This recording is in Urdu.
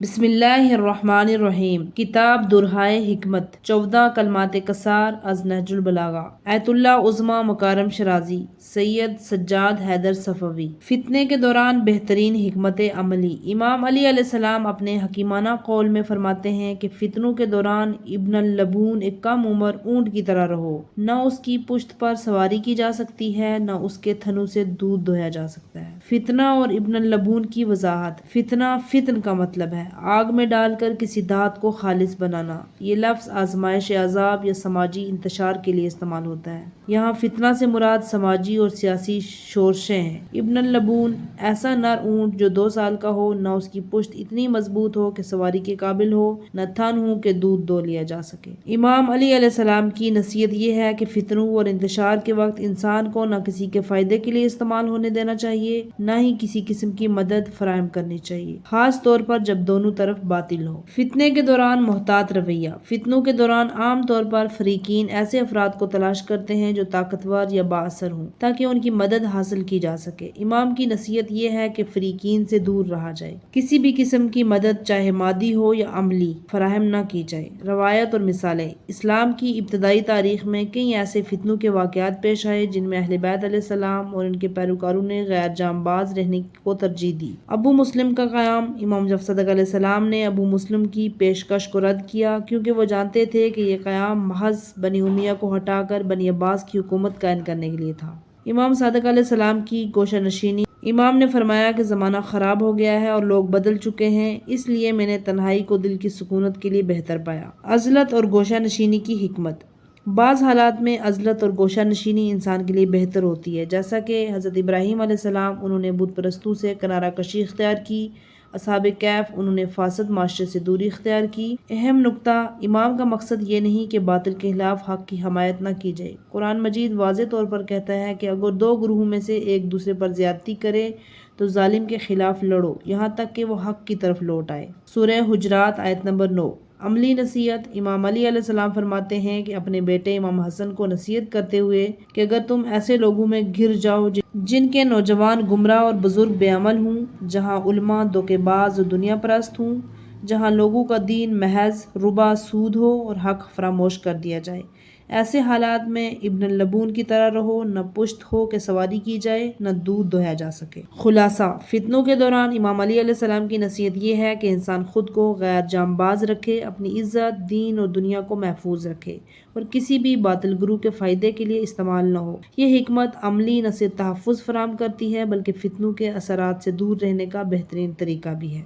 بسم اللہ الرحمن الرحیم۔ کتاب درہائے حکمت 14 کلمات قصار از نہج البلاغہ۔ ایت اللہ عظمی مکارم شرازی، سید سجاد حیدر صفوی۔ فتنے کے دوران بہترین حکمت عملی۔ امام علی علیہ السلام اپنے حکیمانہ قول میں فرماتے ہیں کہ فتنوں کے دوران ابن اللبون ایک کم عمر اونٹ کی طرح رہو، نہ اس کی پشت پر سواری کی جا سکتی ہے، نہ اس کے تھنوں سے دودھ دوہا جا سکتا ہے۔ فتنہ اور ابن اللبون کی وضاحت۔ فتنہ فتن کا مطلب ہے آگ میں ڈال کر کسی دھات کو خالص بنانا۔ یہ لفظ آزمائش عذاب یا سماجی انتشار کے لیے استعمال ہوتا ہے۔ یہاں فتنہ سے مراد سماجی اور سیاسی شورشیں ہیں۔ ابن اللبون ایسا نر اونٹ جو 2 سال کا ہو، نہ اس کی پشت اتنی مضبوط ہو کہ سواری کے قابل ہو، نہ تھن ہو کہ دودھ دو لیا جا سکے۔ امام علی علیہ السلام کی نصیحت یہ ہے کہ فتنوں اور انتشار کے وقت انسان کو نہ کسی کے فائدے کے لیے استعمال ہونے دینا چاہیے، نہ ہی کسی قسم کی مدد فراہم کرنی چاہیے، خاص طور پر جب دونوں طرف باطل ہو۔ فتنے کے دوران محتاط رویہ۔ فتنوں کے دوران عام طور پر فریقین ایسے افراد کو تلاش کرتے ہیں جو طاقتور یا بااثر ہوں تاکہ ان کی مدد حاصل کی جا سکے۔ امام کی نصیحت یہ ہے کہ فریقین سے دور رہا جائے، کسی بھی قسم کی مدد چاہے مادی ہو یا عملی فراہم نہ کی جائے۔ روایت اور مثالیں۔ اسلام کی ابتدائی تاریخ میں کئی ایسے فتنوں کے واقعات پیش آئے جن میں اہل بیت علیہ السلام اور ان کے پیروکاروں نے غیر جانب باز رہنے کو ترجیح دی۔ ابو مسلم کا قیام۔ امام جعفر صادق علیہ السلام نے ابو مسلم کی پیشکش کو رد کیا کیونکہ وہ جانتے تھے کہ یہ قیام محض بنی امیہ کو ہٹا کر بنی عباس کی حکومت قائم کرنے کے لیے تھا۔ امام صادق علیہ السلام کی گوشہ نشینی۔ امام نے فرمایا کہ زمانہ خراب ہو گیا ہے اور لوگ بدل چکے ہیں، اس لیے میں نے تنہائی کو دل کی سکونت کے لیے بہتر پایا۔ عزلت اور گوشہ نشینی کی حکمت۔ بعض حالات میں عزلت اور گوشہ نشینی انسان کے لیے بہتر ہوتی ہے، جیسا کہ حضرت ابراہیم علیہ السلام انہوں نے بت پرستوں سے کنارہ کشی اختیار کی، اصحاب کہف انہوں نے فاسد معاشرے سے دوری اختیار کی۔ اہم نکتہ، امام کا مقصد یہ نہیں کہ باطل کے خلاف حق کی حمایت نہ کی جائے۔ قرآن مجید واضح طور پر کہتا ہے کہ اگر 2 گروہوں میں سے ایک دوسرے پر زیادتی کرے تو ظالم کے خلاف لڑو یہاں تک کہ وہ حق کی طرف لوٹ آئے۔ سورہ حجرات آیت نمبر 9۔ عملی نصیحت۔ امام علی علیہ السلام فرماتے ہیں کہ اپنے بیٹے امام حسن کو نصیحت کرتے ہوئے کہ اگر تم ایسے لوگوں میں گھر جاؤ جن کے نوجوان گمراہ اور بزرگ بے عمل ہوں، جہاں علماء دھوکے باز اور دنیا پرست ہوں، جہاں لوگوں کا دین محض ربا سود ہو اور حق فراموش کر دیا جائے، ایسے حالات میں ابن اللبون کی طرح رہو، نہ پشت ہو کہ سواری کی جائے، نہ دودھ دوہا جا سکے۔ خلاصہ، فتنوں کے دوران امام علی علیہ السلام کی نصیحت یہ ہے کہ انسان خود کو غیر جانب باز رکھے، اپنی عزت، دین اور دنیا کو محفوظ رکھے اور کسی بھی باطل گروہ کے فائدے کے لیے استعمال نہ ہو۔ یہ حکمت عملی نہ صرف تحفظ فراہم کرتی ہے بلکہ فتنوں کے اثرات سے دور رہنے کا بہترین طریقہ بھی ہے۔